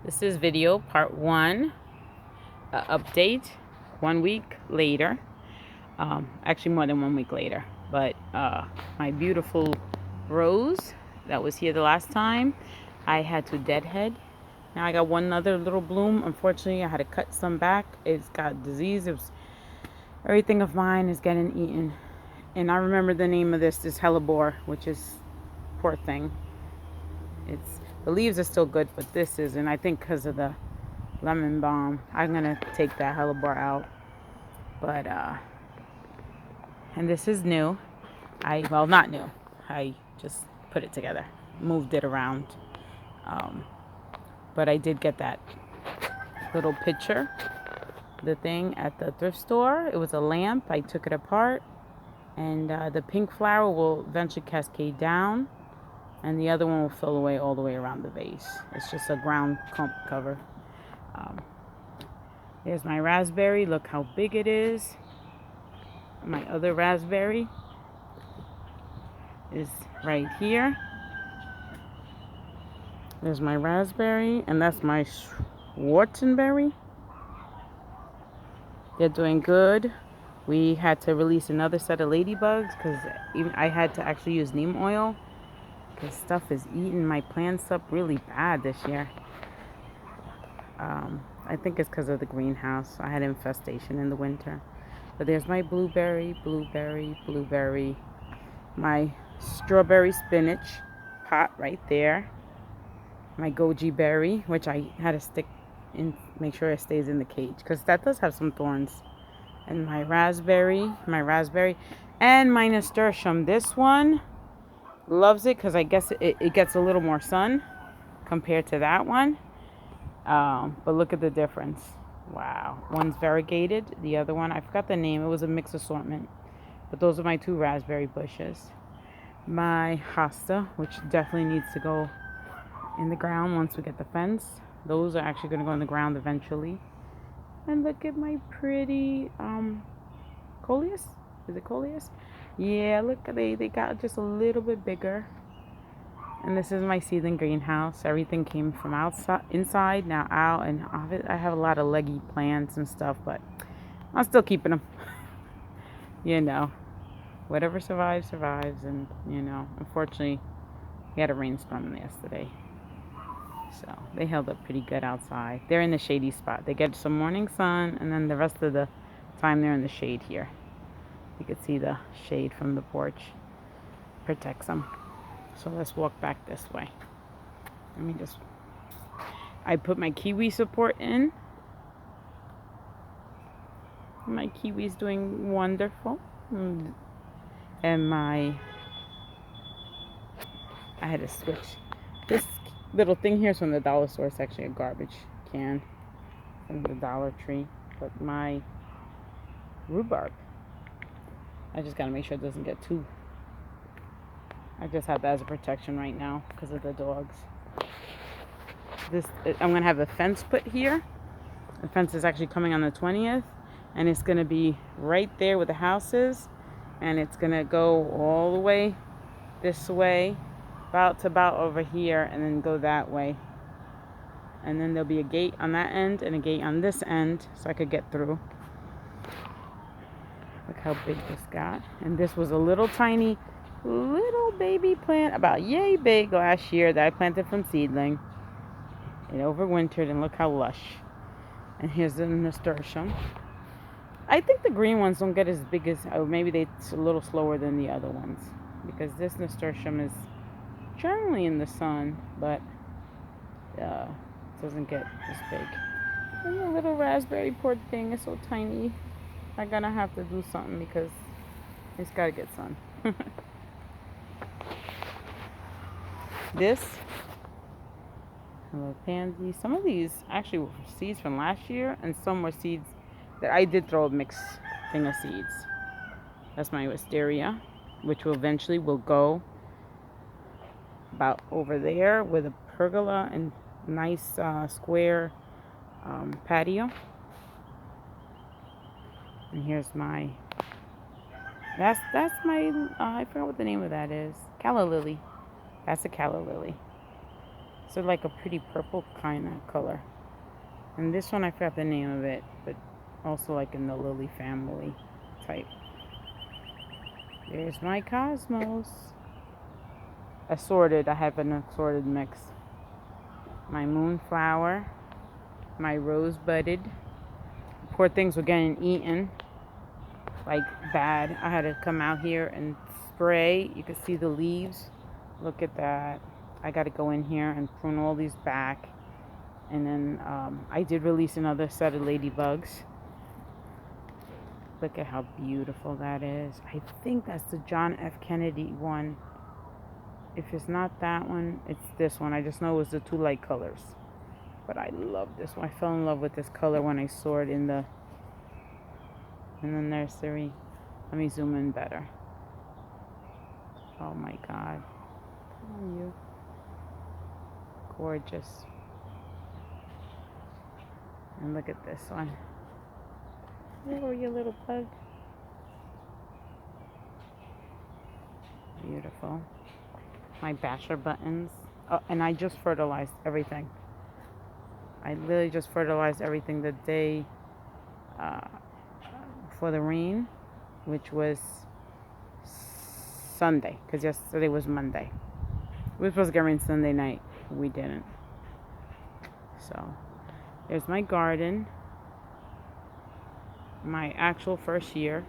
This is video part 1, update 1 week later. Actually more than 1 week later. But my beautiful rose that was here the last time, I had to deadhead. Now I got one other little bloom. Unfortunately, I had to cut some back. It's got disease. Everything of mine is getting eaten. And I remember the name of this hellebore, which is, poor thing. The leaves are still good, but this isn't. I think because of the lemon balm, I'm gonna take that hellebore out. But and this is new. Well, not new. I just put it together, moved it around. But I did get that little picture, the thing at the thrift store. It was a lamp. I took it apart, and the pink flower will eventually cascade down, and the other one will fill away all the way around the vase. It's just a ground clump cover. There's my raspberry. Look how big it is. My other raspberry is right here. There's my raspberry, and that's my Schwarzenberry. They're doing good. We had to release another set of ladybugs because I had to actually use neem oil because stuff is eating my plants up really bad this year. I think it's because of the greenhouse. I had infestation in the winter. But there's my blueberry, my strawberry spinach pot right there. My goji berry, which I had to stick in, make sure it stays in the cage because that does have some thorns. And my raspberry, and my nasturtium. This one loves it because I guess it gets a little more sun compared to that one. But look at the difference. Wow. One's variegated. The other one, I forgot the name. It was a mixed assortment. But those are my 2 raspberry bushes. My hosta, which definitely needs to go in the ground once we get the fence. Those are actually going to go in the ground eventually. And look at my pretty coleus. Is it coleus? Yeah, look, they got just a little bit bigger. And this is my seedling greenhouse. Everything came from outside, inside, now out, and off it. I have a lot of leggy plants and stuff, but I'm still keeping them. You know, whatever survives, survives. And, you know, unfortunately, we had a rainstorm yesterday. So they held up pretty good outside. They're in the shady spot. They get some morning sun, and then the rest of the time they're in the shade here. You can see the shade from the porch protects them. So let's walk back this way. I put my kiwi support in. My kiwi's doing wonderful. And I had to switch. This little thing here is from the dollar store. It's actually a garbage can from the Dollar Tree. But my rhubarb, I just gotta make sure it doesn't get too. I just have that as a protection right now because of the dogs. I'm gonna have a fence put here. The fence is actually coming on the 20th, and it's gonna be right there where the house is, and it's gonna go all the way this way, about over here, and then go that way. And then there'll be a gate on that end and a gate on this end, so I could get through. Look how big this got. And this was a little tiny little baby plant, about yay big last year, that I planted from seedling. It overwintered, and look how lush. And here's the nasturtium. I think the green ones don't get as big as, maybe they're a little slower than the other ones, because this nasturtium is generally in the sun, but doesn't get as big. And the little raspberry, poor thing, is so tiny. I'm gonna have to do something because it's gotta get sun. This hello pansy. Some of these actually were seeds from last year, and some were seeds that I did throw a mixed thing of seeds. That's my wisteria, which will eventually go about over there with a pergola and nice square patio. And here's my that's my I forgot what the name of that is. Calla lily. That's a calla lily. So like a pretty purple kind of color. And this one I forgot the name of it, but also like in the lily family type. There's my cosmos. Assorted. I have an assorted mix. My moonflower. My rose budded. Poor things were getting eaten like bad. I had to come out here and spray. You can see the leaves. Look at that. I got to go in here and prune all these back. And then I did release another set of ladybugs. Look at how beautiful that is. I think that's the John F. Kennedy one. If it's not that one, it's this one. I just know it was the two light colors. But I love this one. I fell in love with this color when I saw it in the nursery. Let me zoom in better. Oh my God. Oh, you. Gorgeous. And look at this one. Oh, you little bug. Beautiful. My basher buttons. Oh, and I just fertilized everything. I literally just fertilized everything the day for the rain, which was Sunday, because yesterday was Monday. We were supposed to get rain Sunday night. We didn't. So, there's my garden. My actual first year.